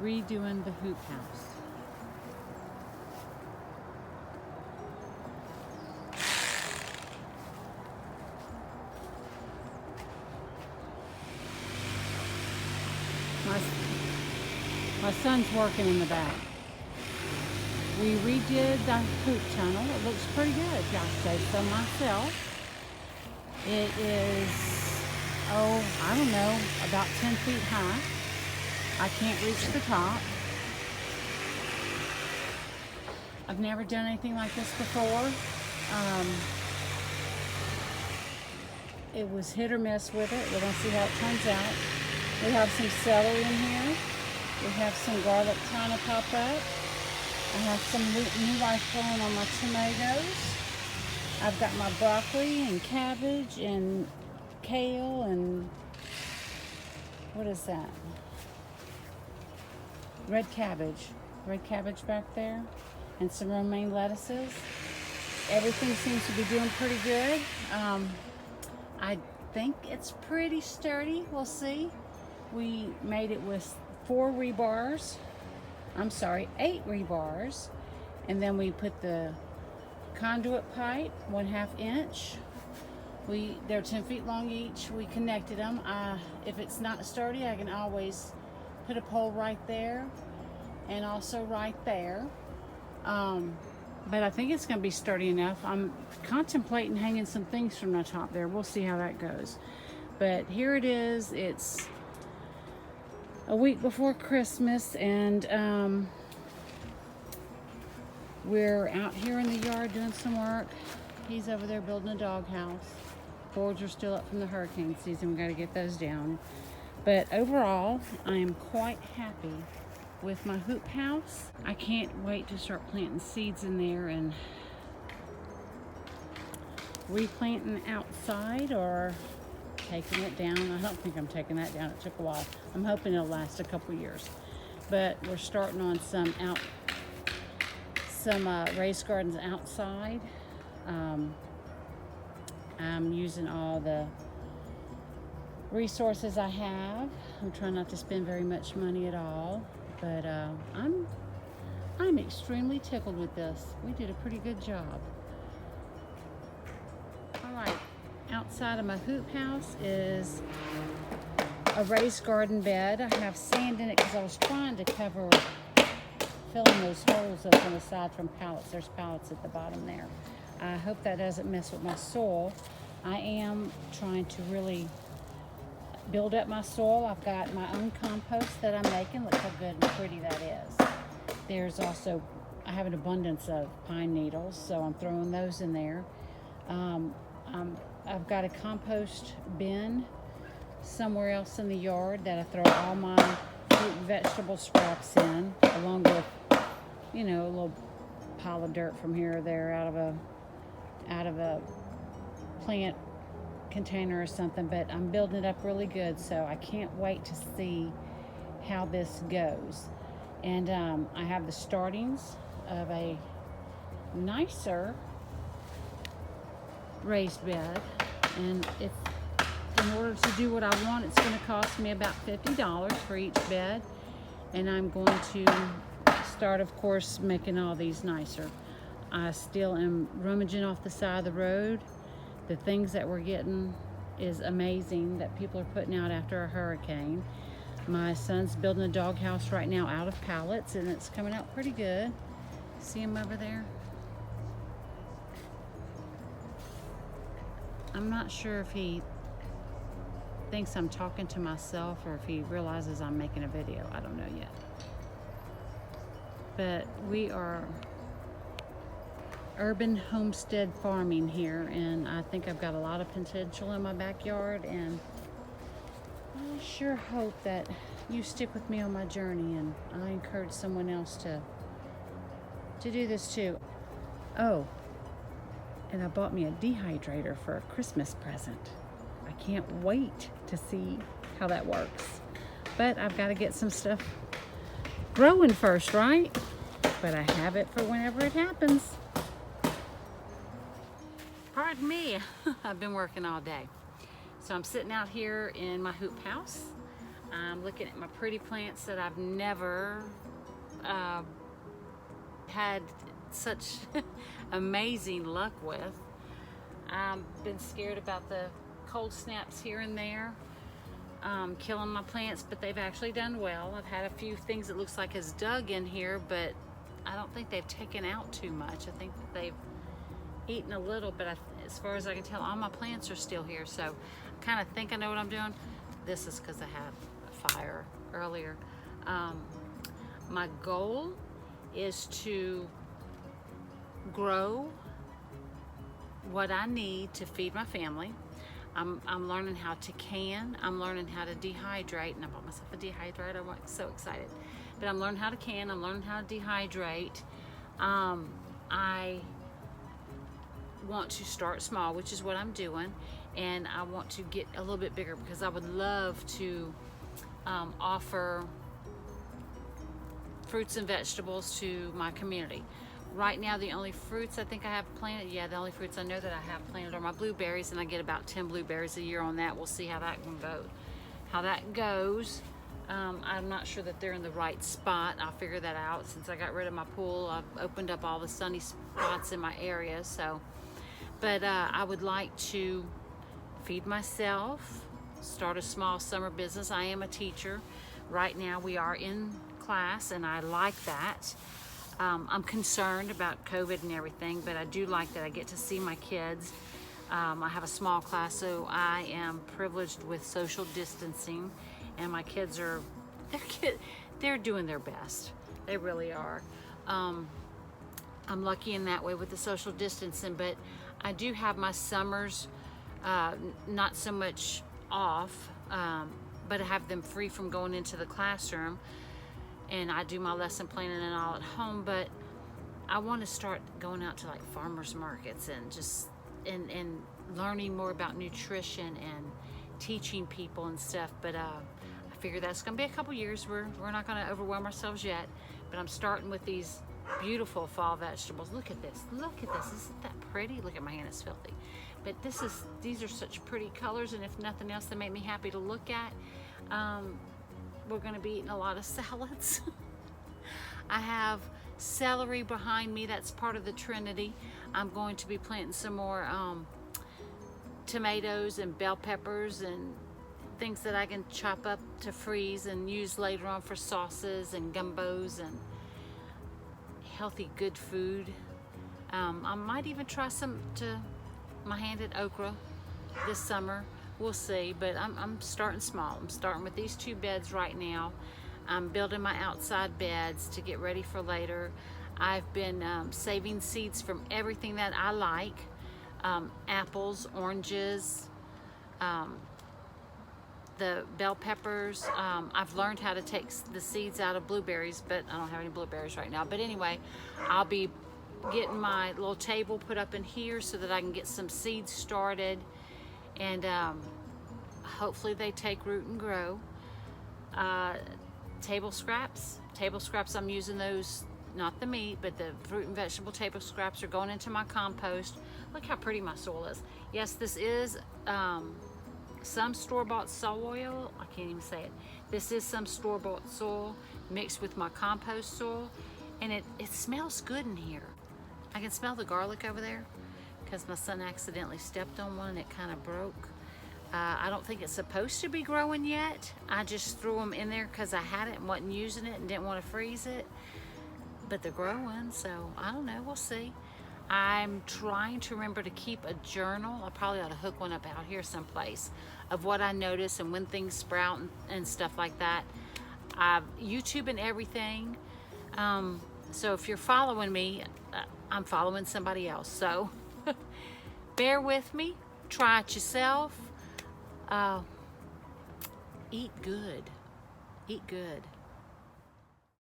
redoing the hoop house. My son's working in the back. We redid the hoop tunnel. It looks pretty good, if y'all say so myself. It is, I don't know, about 10 feet high. I can't reach the top. I've never done anything like this before. It was hit or miss with it. We're gonna see how it turns out. We have some celery in here. We have some garlic trying to pop up. I have some new life growing on my tomatoes. I've got my broccoli and cabbage and kale and what is that? Red cabbage back there, and some romaine lettuces. Everything seems to be doing pretty good. I think it's pretty sturdy. We'll see. We made it with 8 rebars, and then we put the conduit pipe 1/2 inch. They're 10 feet long each. We connected them. If it's not sturdy, I can always put a pole right there and also right there. But I think it's going to be sturdy enough. I'm contemplating hanging some things from the top there. We'll see how that goes. But here it is. It's a week before Christmas, and we're out here in the yard doing some work. He's over there building a doghouse. Boards are still up from the hurricane season. We got to get those down. But overall, I am quite happy with my hoop house. I can't wait to start planting seeds in there and replanting outside or taking it down. I don't think I'm taking that down. It took a while. I'm hoping it'll last a couple years. But we're starting on some raised gardens outside. I'm using all the resources I have. I'm trying not to spend very much money at all, but I'm extremely tickled with this. We did a pretty good job. All right, outside of my hoop house is a raised garden bed. I have sand in it because I was trying to fill in those holes up on the side from pallets. There's pallets at the bottom there. I hope that doesn't mess with my soil. I am trying to really build up my soil. I've got my own compost that I'm making. Look how good and pretty that is. There's also, I have an abundance of pine needles, so I'm throwing those in there. I've got a compost bin somewhere else in the yard that I throw all my fruit and vegetable scraps in, along with, a little pile of dirt from here or there out of a plant container or something. But I'm building it up really good, so I can't wait to see how this goes. And I have the startings of a nicer raised bed, and in order to do what I want, it's going to cost me about $50 for each bed, and I'm going to start, of course, making all these nicer. I still am rummaging off the side of the road. The things that we're getting is amazing that people are putting out after a hurricane. My son's building a doghouse right now out of pallets, and it's coming out pretty good. See him over there? I'm not sure if he thinks I'm talking to myself or if he realizes I'm making a video. I don't know yet. But we are urban homestead farming here, and I think I've got a lot of potential in my backyard, and I sure hope that you stick with me on my journey, and I encourage someone else to do this too. Oh, and I bought me a dehydrator for a Christmas present. I can't wait to see how that works. But I've got to get some stuff growing first, right? But I have it for whenever it happens. Pardon me, I've been working all day. So I'm sitting out here in my hoop house. I'm looking at my pretty plants that I've never had such amazing luck with. I've been scared about the cold snaps here and there, killing my plants, but they've actually done well. I've had a few things that looks like has dug in here, but I don't think they've taken out too much. I think that they've eaten a little, but as far as I can tell, all my plants are still here. So I kind of think I know what I'm doing. This is because I had a fire earlier. My goal is to grow what I need to feed my family. I'm learning how to can. I'm learning how to dehydrate, and I bought myself a dehydrator. I'm like so excited. But I'm learning how to can. I'm learning how to dehydrate. I want to start small, which is what I'm doing, and I want to get a little bit bigger because I would love to offer fruits and vegetables to my community. Right now, the only fruits I think I have planted, the only fruits I know that I have planted are my blueberries, and I get about 10 blueberries a year on that. We'll see how that one goes. I'm not sure that they're in the right spot. I'll figure that out. Since I got rid of my pool, I've opened up all the sunny spots in my area. So, but I would like to feed myself, start a small summer business. I am a teacher. Right now we are in class, and I like that. I'm concerned about COVID and everything, but I do like that I get to see my kids. I have a small class, so I am privileged with social distancing, and my kids are, they're doing their best. They really are. I'm lucky in that way with the social distancing, but I do have my summers not so much off, but I have them free from going into the classroom, and I do my lesson planning and all at home. But I want to start going out to like farmers markets and just and learning more about nutrition and teaching people and stuff. But I figure that's going to be a couple years. We're not going to overwhelm ourselves yet, but I'm starting with these beautiful fall vegetables. Look at this. Isn't that pretty? Look at my hand, it's filthy. But these are such pretty colors, and if nothing else, they make me happy to look at. We're going to be eating a lot of salads. I have celery behind me. That's part of the Trinity. I'm going to be planting some more tomatoes and bell peppers and things that I can chop up to freeze and use later on for sauces and gumbos and healthy, good food. I might even try my hand at okra this summer. We'll see, but I'm starting small. I'm starting with these 2 beds right now. I'm building my outside beds to get ready for later. I've been saving seeds from everything that I like. Apples, oranges, the bell peppers. I've learned how to take the seeds out of blueberries, but I don't have any blueberries right now. But anyway, I'll be getting my little table put up in here so that I can get some seeds started, and hopefully they take root and grow. Table scraps, I'm using those, not the meat, but the fruit and vegetable table scraps are going into my compost. Look how pretty my soil is. Yes, this is some store-bought soil. I can't even say it. This is some store-bought soil mixed with my compost soil, and it smells good in here. I can smell the garlic over there because my son accidentally stepped on one and it kind of broke. I don't think it's supposed to be growing yet. I just threw them in there because I had it and wasn't using it and didn't want to freeze it. But they're growing, so I don't know. We'll see. I'm trying to remember to keep a journal. I probably ought to hook one up out here someplace of what I notice and when things sprout and stuff like that. I've YouTube and everything. So if you're following me, I'm following somebody else. So bear with me. Try it yourself. Eat good. Eat good.